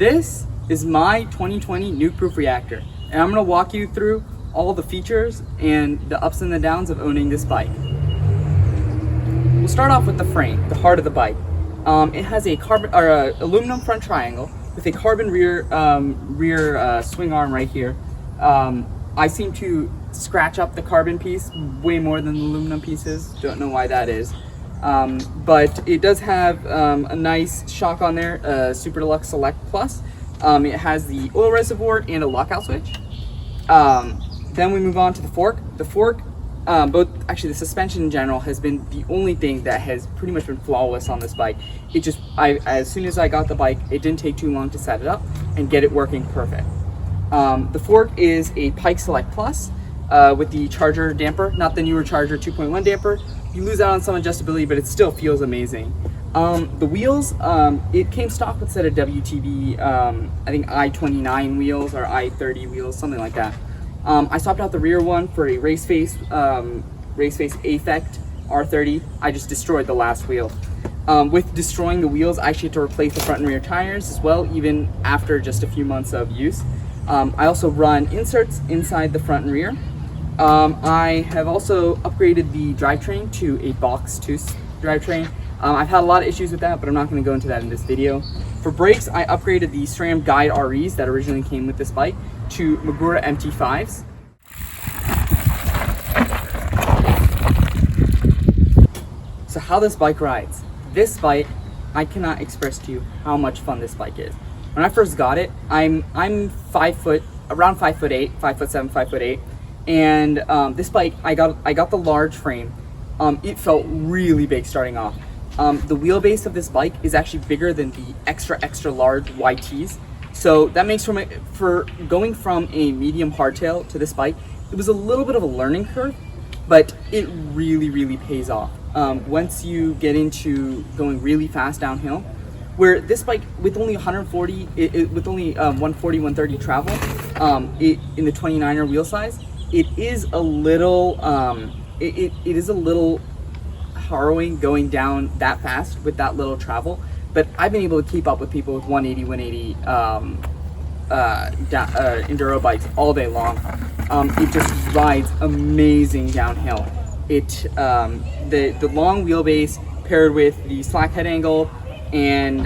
This is my 2020 Nukeproof Reactor, and I'm going to walk you through all the features and the ups and the downs of owning this bike. We'll start off with the frame, the heart of the bike. It has a aluminum front triangle with a carbon rear swing arm right here. I seem to scratch up the carbon piece way more than the aluminum pieces. Don't know why that is. But it does have a nice shock on there, Super Deluxe Select Plus. It has the oil reservoir and a lockout switch. Then we move on to the fork. The fork, the suspension in general has been the only thing that has pretty much been flawless on this bike. As soon as I got the bike, it didn't take too long to set it up and get it working perfect. The fork is a Pike Select Plus with the Charger damper, not the newer Charger 2.1 damper. You lose out on some adjustability, but it still feels amazing. The wheels, it came stock with a set of WTB, I think I-29 wheels or I-30 wheels, something like that. I swapped out the rear one for a Race Face Affect R30. I just destroyed the last wheel. With destroying the wheels, I actually had to replace the front and rear tires as well, even after just a few months of use. I also run inserts inside the front and rear. I have also upgraded the drivetrain to a box 2 drivetrain. I've had a lot of issues with that, but I'm not going to go into that in this video. For brakes, I upgraded the SRAM Guide REs that originally came with this bike to Magura MT5s. So how this bike rides. This bike, I cannot express to you how much fun this bike is. When I first got it, I'm 5 foot, around 5'8", 5'7", 5'8", and this bike, I got the large frame. It felt really big starting off. The wheelbase of this bike is actually bigger than the extra large YTs. So that makes for going from a medium hardtail to this bike, it was a little bit of a learning curve, but it really pays off. Once you get into going really fast downhill, where this bike with only 140, with only 140, 130 travel, in the 29er wheel size, it is a little, it is a little harrowing going down that fast with that little travel. But I've been able to keep up with people with 180 enduro bikes all day long. It just rides amazing downhill. The long wheelbase paired with the slack head angle and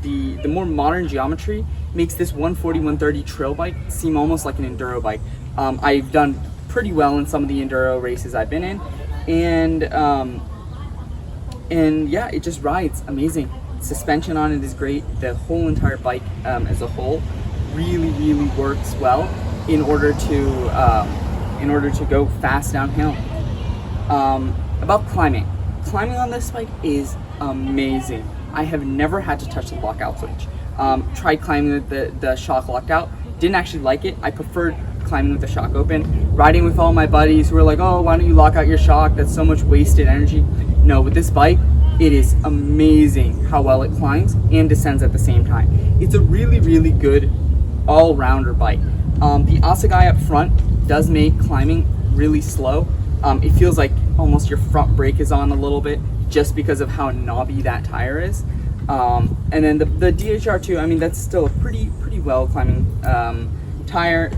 the more modern geometry makes this 140, 130 trail bike seem almost like an enduro bike. I've done pretty well in some of the enduro races I've been in, and yeah, it just rides amazing. Suspension on it is great. The whole entire bike as a whole really works well in order to go fast downhill. About climbing on this bike is amazing. I have never had to touch the lockout switch. Tried climbing with the shock lockout, didn't actually like it. I preferred climbing with the shock open. Riding with all my buddies who were like, oh, why don't you lock out your shock? That's so much wasted energy. No, with this bike, it is amazing how well it climbs and descends at the same time. It's a really good all-rounder bike. The Assegai up front does make climbing really slow. It feels like almost your front brake is on a little bit just because of how knobby that tire is. And then the DHR2, I mean, that's still a pretty well climbing tire.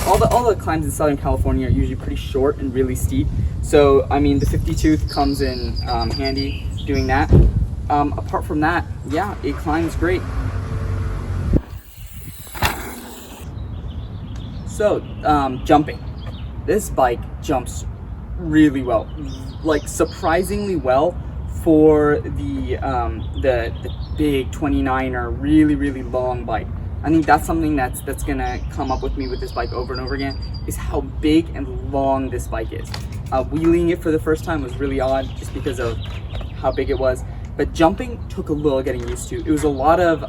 All the climbs in Southern California are usually pretty short and really steep. So, I mean, the 50 tooth comes in handy doing that. Apart from that, yeah, it climbs great. So, jumping. This bike jumps really well, like surprisingly well for the big 29er, really long bike. I think that's something that's gonna come up with me with this bike over and over again, is how big and long this bike is. Wheeling it for the first time was really odd just because of how big it was, but jumping took a little getting used to. It was a lot of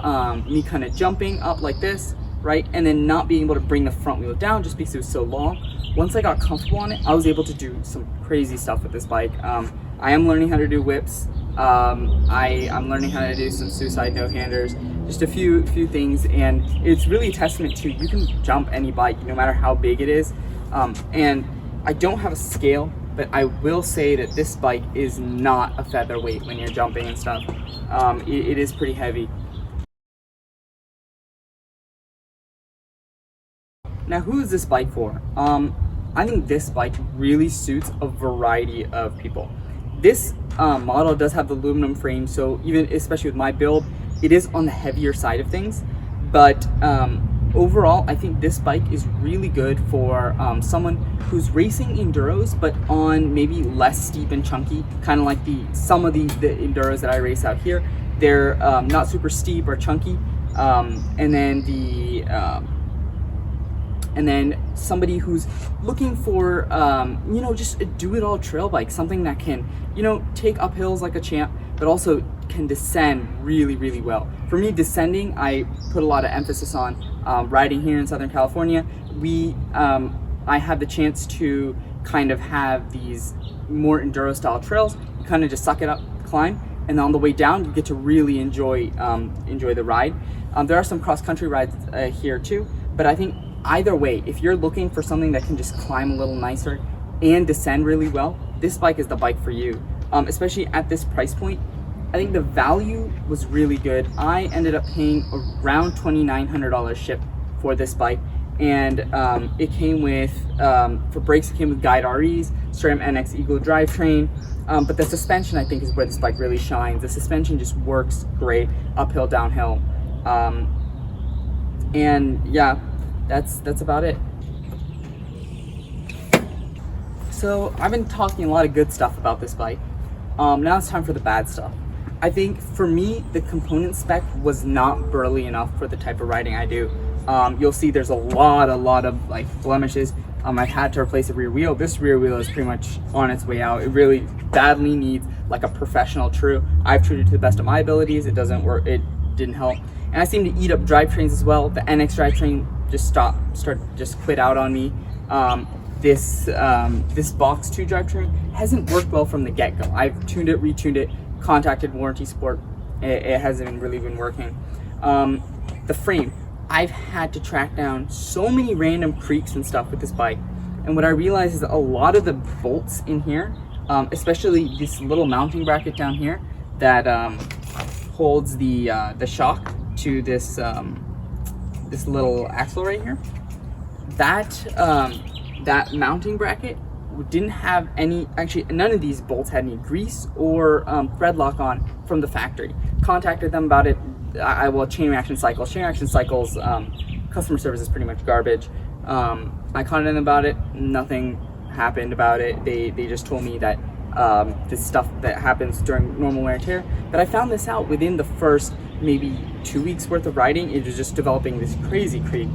me kind of jumping up like this, right, and then not being able to bring the front wheel down just because it was so long. Once I got comfortable on it, I was able to do some crazy stuff with this bike. I am learning how to do whips. I'm learning how to do some suicide no-handers, just a few things, and it's really a testament to you can jump any bike, no matter how big it is. And I don't have a scale, but I will say that this bike is not a featherweight when you're jumping and stuff. It is pretty heavy. Now, who is this bike for? I think this bike really suits a variety of people. This model does have the aluminum frame, so even especially with my build, it is on the heavier side of things. But overall, I think this bike is really good for someone who's racing enduros, but on maybe less steep and chunky, kind of like some of the enduros that I race out here. They're not super steep or chunky, and then somebody who's looking for you know, just a do-it-all trail bike, something that can, you know, take up hills like a champ, but also can descend really, really well. For me, descending, I put a lot of emphasis on riding here in Southern California. I have the chance to kind of have these more enduro style trails. You kind of just suck it up, climb, and on the way down, you get to really enjoy the ride. There are some cross-country rides here too, but I think either way, if you're looking for something that can just climb a little nicer and descend really well, this bike is the bike for you. Especially at this price point, I think the value was really good. I ended up paying around $2,900 shipped for this bike, and it came with, for brakes, it came with Guide REs, SRAM NX Eagle drivetrain, but the suspension, I think, is where this bike really shines. The suspension just works great, uphill, downhill, and yeah, that's about it. So I've been talking a lot of good stuff about this bike. Now it's time for the bad stuff. I think for me, the component spec was not burly enough for the type of riding I do. You'll see there's a lot of like blemishes. I had to replace a rear wheel. This rear wheel is pretty much on its way out. It really badly needs like a professional true. I've treated it to the best of my abilities. It doesn't work. It didn't help. And I seem to eat up drivetrains as well. The NX drivetrain just quit out on me. This Box 2 drivetrain hasn't worked well from the get-go. I've tuned it, retuned it, contacted warranty support. It hasn't really been working. The frame, I've had to track down so many random creaks and stuff with this bike, and what I realized is a lot of the bolts in here, especially this little mounting bracket down here that holds the shock to this this little axle right here, that mounting bracket didn't have any, actually none of these bolts had any grease or thread lock on from the factory. Contacted them about it. Chain reaction cycles, customer service is pretty much garbage. I contacted them about it, nothing happened about it. They just told me that this stuff that happens during normal wear and tear, but I found this out within the first maybe 2 weeks worth of riding. It was just developing this crazy creak.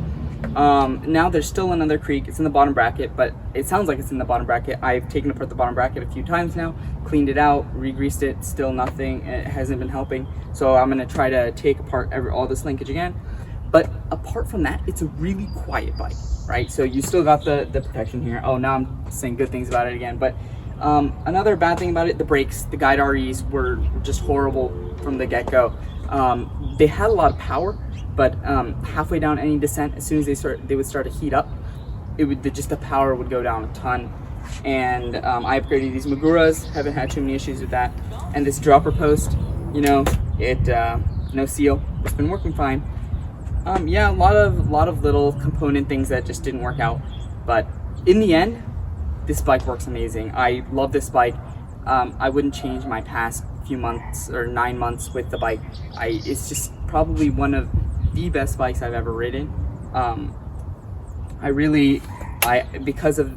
Now there's still another creak. It's in the bottom bracket, but it sounds like it's in the bottom bracket. I've taken apart the bottom bracket a few times now, cleaned it out, re-greased it, still nothing. It hasn't been helping. So I'm gonna try to take apart all this linkage again. But apart from that, it's a really quiet bike, right? So you still got the protection here. Oh, now I'm saying good things about it again. But another bad thing about it, the brakes, the Guide REs were just horrible from the get-go. They had a lot of power, but halfway down any descent, as soon as they would start to heat up, the power would go down a ton. And I upgraded these Maguras, haven't had too many issues with that. And this dropper post, you know, no seal, it's been working fine. Yeah, a lot of little component things that just didn't work out, but in the end, this bike works amazing. I love this bike. I wouldn't change my past few months or 9 months with the bike. It's just probably one of the best bikes I've ever ridden. Because of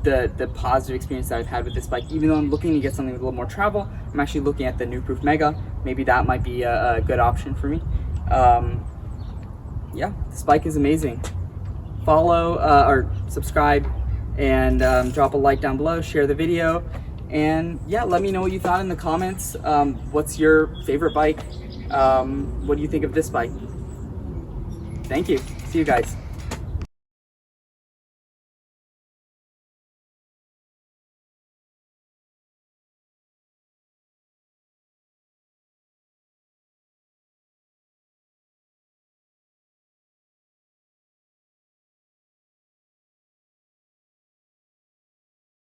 the positive experience that I've had with this bike, even though I'm looking to get something with a little more travel, I'm actually looking at the Nukeproof Mega. Maybe that might be a good option for me. Yeah, this bike is amazing. Follow or subscribe, and drop a like down below, share the video, and yeah, let me know what you thought in the comments. What's your favorite bike? What do you think of this bike? Thank you. See you guys.